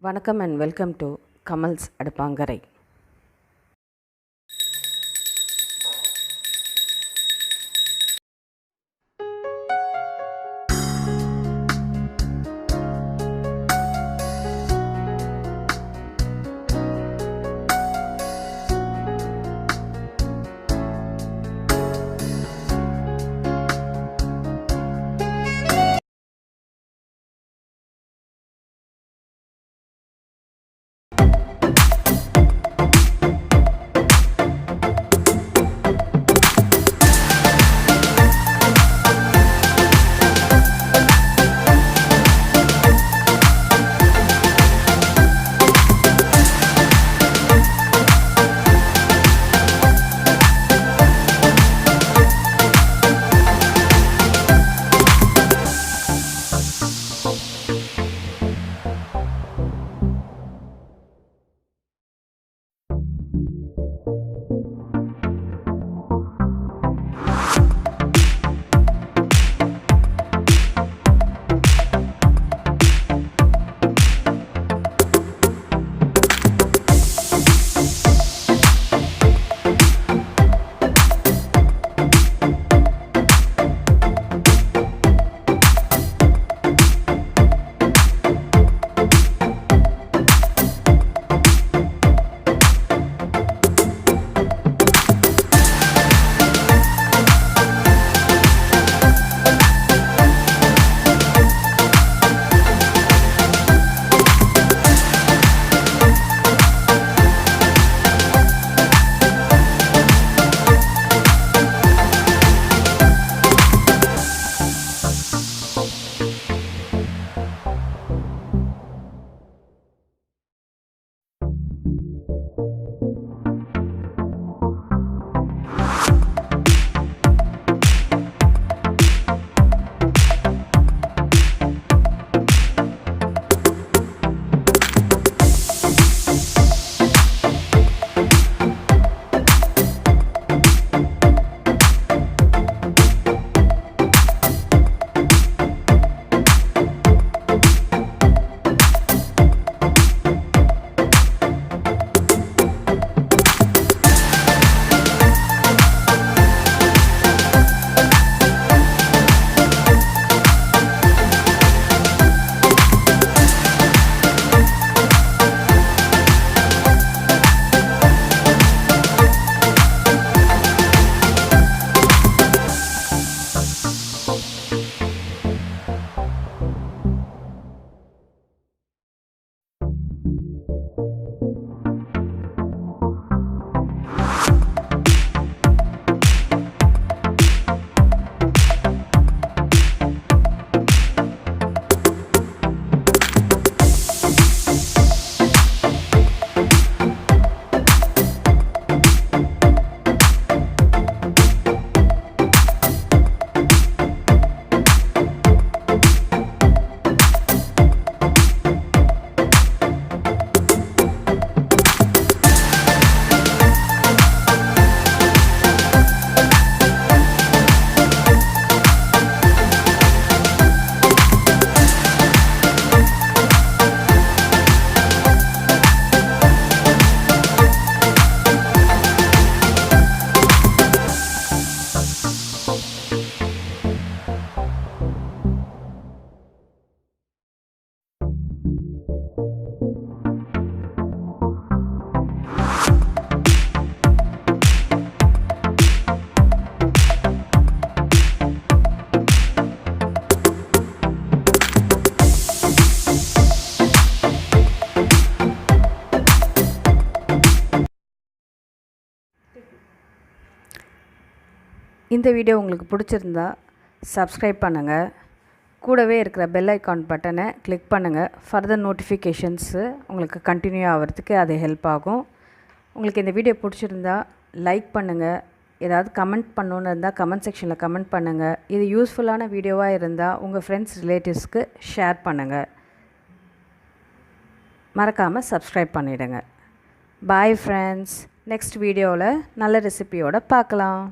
வணக்கம் and welcome to KAMALS ADUPANKARAI. இந்த video உங்களுக்கு பிடிச்சிருந்தா சப்ஸ்கிரைப் பண்ணுங்கள், கூடவே இருக்கிற பெல் ஐக்கான் பட்டனை கிளிக் பண்ணுங்கள். ஃபர்தர் நோட்டிஃபிகேஷன்ஸு உங்களுக்கு கண்டினியூ ஆகிறதுக்கு அது ஹெல்ப் ஆகும். உங்களுக்கு இந்த வீடியோ பிடிச்சிருந்தா லைக் பண்ணுங்கள், ஏதாவது கமெண்ட் பண்ணணுன்னு இருந்தால் கமெண்ட் செக்ஷனில் கமெண்ட் பண்ணுங்கள். இது யூஸ்ஃபுல்லான வீடியோவாக இருந்தால் உங்கள் ஃப்ரெண்ட்ஸ் ரிலேட்டிவ்ஸ்க்கு ஷேர் பண்ணுங்கள். மறக்காமல் சப்ஸ்கிரைப் பண்ணிவிடுங்க. பாய் ஃப்ரெண்ட்ஸ், நெக்ஸ்ட் வீடியோவில் நல்ல ரெசிபியோடு பார்க்கலாம்.